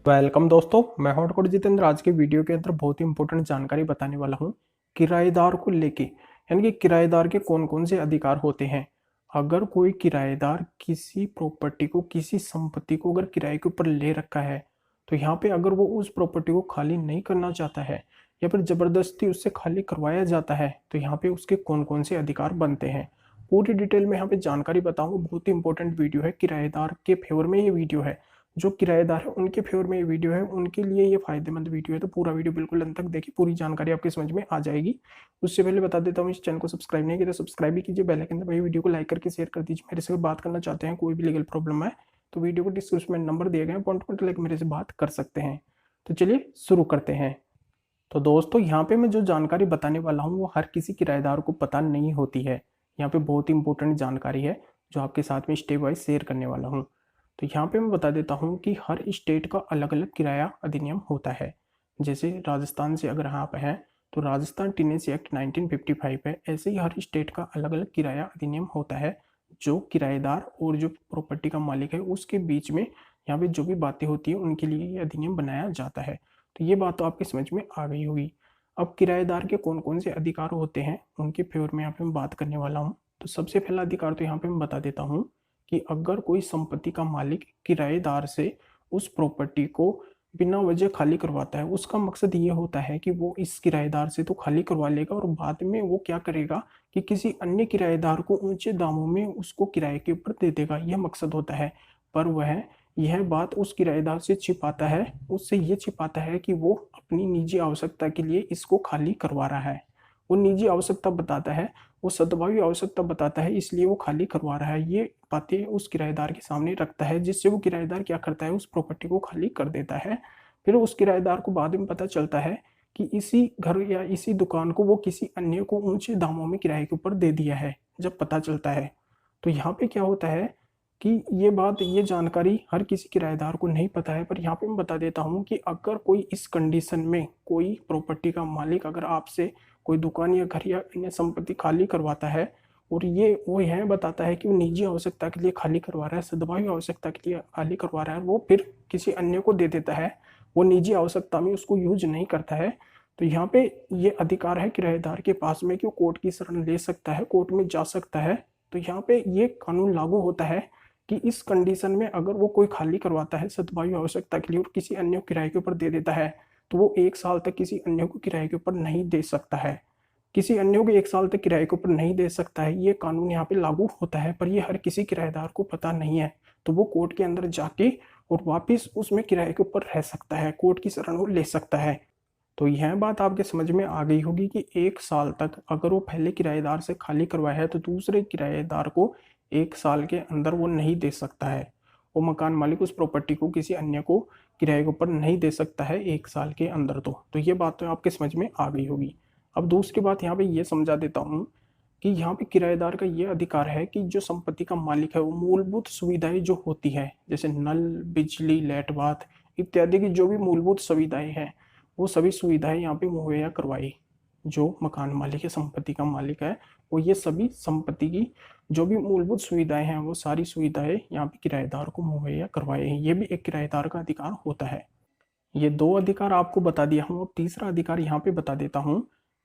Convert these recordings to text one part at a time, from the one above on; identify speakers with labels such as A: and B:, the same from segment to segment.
A: Welcome दोस्तों, मैं हूं डॉक्टर जितेंद्र। आज के वीडियो के अंदर बहुत ही इंपॉर्टेंट जानकारी बताने वाला हूं किराएदार को लेके। यानी कि किराएदार के कौन कौन से अधिकार होते हैं। अगर कोई किराएदार किसी प्रॉपर्टी को, किसी संपत्ति को अगर किराए के ऊपर ले रखा है, तो यहाँ पे अगर वो उस प्रॉपर्टी को खाली नहीं करना चाहता है या फिर जबरदस्ती उससे खाली करवाया जाता है, तो यहाँ पे उसके कौन कौन से अधिकार बनते हैं, पूरी डिटेल में यहाँ पे जानकारी बताऊंगा। बहुत ही इंपॉर्टेंट वीडियो है, किराएदार के फेवर में ये वीडियो है। जो किराएदार है उनके फेवर में ये वीडियो है, उनके लिए ये फायदेमंद वीडियो है। तो पूरा वीडियो बिल्कुल अंत तक देखिए, पूरी जानकारी आपकी समझ में आ जाएगी। उससे पहले बता देता हूँ, इस चैनल को सब्सक्राइब नहीं किया तो सब्सक्राइब भी कीजिए, बेल आइकन दबाइए, वीडियो को लाइक करके शेयर कर दीजिए। मेरे से बात करना चाहते हैं, कोई भी लीगल प्रॉब्लम है तो वीडियो को डिस्क्रिप्शन में नंबर दिए गए हैं, पॉइंट पॉइंट लेकर मेरे से बात कर सकते हैं। तो चलिए शुरू करते हैं। तो दोस्तों, यहाँ पे मैं जो जानकारी बताने वाला हूँ वो हर किसी किराएदार को पता नहीं होती है। यहाँ पे बहुत ही इंपॉर्टेंट जानकारी है जो आपके साथ में स्टेप वाइज शेयर करने वाला हूँ। तो यहाँ पे मैं बता देता हूँ कि हर स्टेट का अलग अलग किराया अधिनियम होता है। जैसे राजस्थान से अगर आप हैं तो राजस्थान टेनेंसी एक्ट 1955 है। ऐसे ही हर स्टेट का अलग अलग किराया अधिनियम होता है, जो किराएदार और जो प्रॉपर्टी का मालिक है उसके बीच में यहाँ पे जो भी बातें होती है उनके लिए ये अधिनियम बनाया जाता है। तो ये बात तो आपकी समझ में आ गई होगी। अब किराएदार के कौन कौन से अधिकार होते हैं उनके फेवर में यहाँ पे मैं बात करने वाला हूँ। तो सबसे पहला अधिकार तो यहाँ पे मैं बता देता हूँ कि अगर कोई संपत्ति का मालिक किराएदार से उस प्रॉपर्टी को बिना वजह खाली करवाता है, उसका मकसद ये होता है कि वो इस किराएदार से तो खाली करवा लेगा और बाद में वो क्या करेगा कि किसी अन्य किराएदार को ऊंचे दामों में उसको किराए के ऊपर दे देगा, यह मकसद होता है। पर वह यह बात उस किराएदार से छिपाता है, उससे ये छिपाता है कि वो अपनी निजी आवश्यकता के लिए इसको खाली करवा रहा है। वो निजी आवश्यकता बताता है, वो सद्भावी आवश्यकता बताता है, इसलिए वो खाली करवा रहा है। ये बातें उस किराएदार के सामने रखता है, जिससे वो किराएदार क्या करता है, उस प्रॉपर्टी को खाली कर देता है। फिर उस किराएदार को बाद में पता चलता है कि इसी घर या इसी दुकान को वो किसी अन्य को ऊंचे दामों में किराए के ऊपर दे दिया है। जब पता चलता है तो यहाँ पे क्या होता है कि ये बात, ये जानकारी हर किसी किराएदार को नहीं पता है। पर यहाँ पे मैं बता देता हूँ कि अगर कोई इस कंडीशन में, कोई प्रॉपर्टी का मालिक अगर आपसे कोई दुकान या घर या अन्य संपत्ति खाली करवाता है और ये वो यह बताता है कि वो निजी आवश्यकता के लिए खाली करवा रहा है, सद्भावी आवश्यकता के लिए खाली करवा रहा है, वो फिर किसी अन्य को दे देता है, वो निजी आवश्यकता में उसको यूज नहीं करता है, तो यहाँ पे ये अधिकार है किराएदार के पास में कि वो कोर्ट की शरण ले सकता है, कोर्ट में जा सकता है। तो यहाँ पे ये कानून लागू होता है कि इस कंडीशन में अगर वो कोई खाली करवाता है सद्भावी आवश्यकता के लिए और किसी अन्य को किराए के ऊपर दे देता है, तो वो 1 साल तक किसी अन्य को किराए के ऊपर नहीं दे सकता है। किसी अन्य को 1 साल तक किराए के ऊपर नहीं दे सकता है, ये कानून यहाँ पे लागू होता है। पर ये हर किसी किराएदार को पता नहीं है, तो वो कोर्ट के अंदर जाके और वापिस उसमें किराए के ऊपर रह सकता है, कोर्ट की शरण वो ले सकता है। तो यह बात आपके समझ में आ गई होगी कि 1 साल तक अगर वो पहले किराएदार से खाली करवाया है तो दूसरे किराएदार को 1 साल के अंदर वो नहीं दे सकता है। वो मकान मालिक उस प्रॉपर्टी को किसी अन्य को किराए के ऊपर नहीं दे सकता है 1 साल के अंदर। तो ये बात तो आपके समझ में आ गई होगी। अब दूसरी बात यहाँ पे ये समझा देता हूँ कि यहाँ पे किराएदार का ये अधिकार है कि जो संपत्ति का मालिक है वो मूलभूत सुविधाएं जो होती है, जैसे नल, बिजली, लेट बाथ इत्यादि की जो भी मूलभूत सुविधाएं हैं, वो सभी सुविधाएं यहाँ पे मुहैया करवाई। जो मकान मालिक है, संपत्ति का मालिक है, वो ये सभी संपत्ति की जो भी मूलभूत सुविधाएं हैं वो सारी सुविधाएं यहाँ पे किराएदार को मुहैया करवाए हैं। ये भी एक किराएदार का अधिकार होता है। ये 2 अधिकार आपको बता दिया हूँ। अब तीसरा अधिकार यहाँ पे बता देता हूँ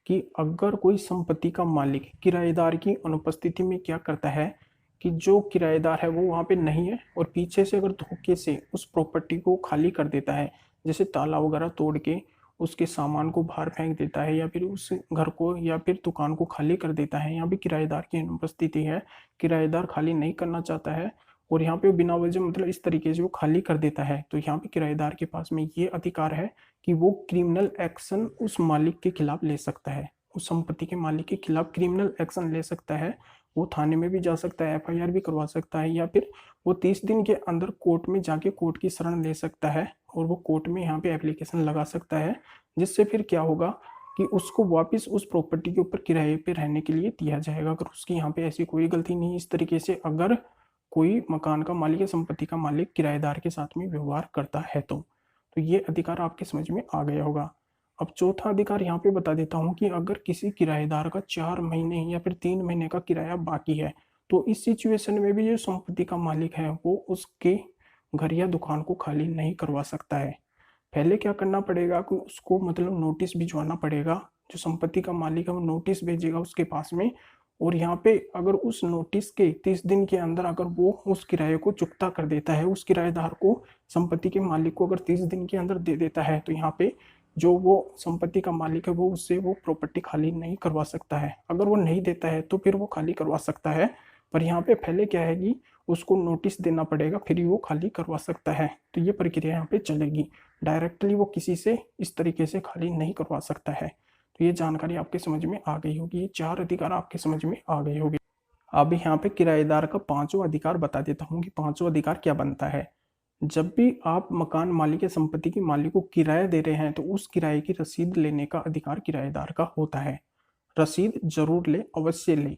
A: कि अगर कोई संपत्ति का मालिक किराएदार की अनुपस्थिति में क्या करता है कि जो किराएदार है वो वहाँ पे नहीं है और पीछे से अगर धोखे से उस प्रॉपर्टी को खाली कर देता है, जैसे ताला वगैरह तोड़ के उसके सामान को बाहर फेंक देता है या फिर उस घर को या फिर दुकान को खाली कर देता है, यहाँ भी किराएदार की अनुपस्थिति है, किराएदार खाली नहीं करना चाहता है और यहाँ पे बिना वजह मतलब इस तरीके से वो खाली कर देता है, तो यहाँ पे किराएदार के पास में ये अधिकार है कि वो क्रिमिनल एक्शन उस मालिक के खिलाफ ले सकता है, उस संपत्ति के मालिक के खिलाफ क्रिमिनल एक्शन ले सकता है। वो थाने में भी जा सकता है, एफआईआर भी करवा सकता है, या फिर वो 30 दिन के अंदर कोर्ट में जाके कोर्ट की शरण ले सकता है और वो कोर्ट में यहाँ पे एप्लीकेशन लगा सकता है, जिससे फिर क्या होगा कि उसको वापस उस प्रॉपर्टी के ऊपर किराए पे रहने के लिए दिया जाएगा, अगर उसकी यहाँ पे ऐसी कोई गलती नहीं। इस तरीके से अगर कोई मकान का मालिक या संपत्ति का मालिक किराएदार के साथ में व्यवहार करता है तो ये अधिकार आपके समझ में आ गया होगा। अब चौथा अधिकार यहाँ पे बता देता हूँ कि अगर किसी किराएदार का 4 महीने या फिर 3 महीने का किराया बाकी है, तो इस सिचुएशन में भी जो संपत्ति का मालिक है वो उसके घर या दुकान को खाली नहीं करवा सकता है। पहले क्या करना पड़ेगा कि उसको मतलब नोटिस भिजवाना पड़ेगा, जो संपत्ति का मालिक है वो नोटिस भेजेगा उसके पास में। और यहाँ पे अगर उस नोटिस के 30 दिन के अंदर अगर वो उस किराए को चुकता कर देता है, उस किराएदार को, संपत्ति के मालिक को अगर 30 दिन के अंदर दे देता है, तो यहाँ पे जो वो संपत्ति का मालिक है वो उससे वो प्रॉपर्टी खाली नहीं करवा सकता है। अगर वो नहीं देता है तो फिर वो खाली करवा सकता है, पर यहाँ पे पहले क्या है कि उसको नोटिस देना पड़ेगा, फिर ही वो खाली करवा सकता है। तो ये प्रक्रिया यहाँ पे चलेगी, डायरेक्टली वो किसी से इस तरीके से खाली नहीं करवा सकता है। तो ये जानकारी आपके समझ में आ गई होगी, ये 4 अधिकार आपके समझ में आ गए होंगे। अब यहाँ पे किराएदार का 5वां अधिकार बता देता हूँ कि 5वां अधिकार क्या बनता है। जब भी आप मकान मालिक या संपत्ति के मालिक को किराया दे रहे हैं तो उस किराए की रसीद लेने का अधिकार किराएदार का होता है। रसीद जरूर ले, अवश्य ले,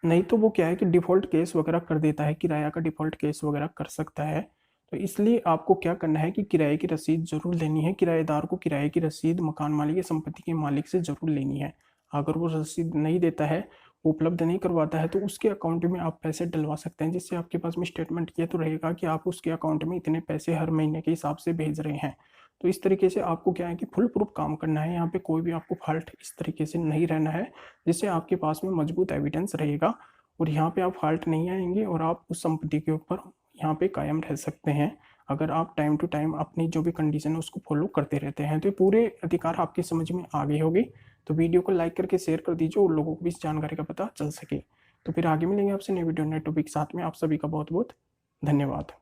A: नहीं तो वो क्या है कि डिफॉल्ट केस वगैरह कर देता है, किराया का डिफॉल्ट केस वगैरह कर सकता है। तो इसलिए आपको क्या करना है कि किराए की रसीद जरूर लेनी है, किराएदार को किराए की रसीद मकान मालिक या संपत्ति के मालिक से जरूर लेनी है। अगर वो रसीद नहीं देता है, उपलब्ध नहीं करवाता है, तो उसके अकाउंट में आप पैसे डलवा सकते हैं, जिससे आपके पास में स्टेटमेंट ये तो रहेगा कि आप उसके अकाउंट में इतने पैसे हर महीने के हिसाब से भेज रहे हैं। तो इस तरीके से आपको क्या है कि फुल प्रूफ काम करना है, यहाँ पे कोई भी आपको फॉल्ट इस तरीके से नहीं रहना है, जिससे आपके पास में मजबूत एविडेंस रहेगा और यहाँ पे आप फॉल्ट नहीं आएंगे और आप उस संपत्ति के ऊपर यहाँ पे कायम रह सकते हैं, अगर आप टाइम टू टाइम अपनी जो भी कंडीशन है उसको फॉलो करते रहते हैं। तो ये पूरे अधिकार आपकी समझ में आ गए होंगे। तो वीडियो को लाइक करके शेयर कर दीजिए और लोगों को भी इस जानकारी का पता चल सके। तो फिर आगे मिलेंगे आपसे नई वीडियो नए टॉपिक के साथ में। आप सभी का बहुत बहुत धन्यवाद।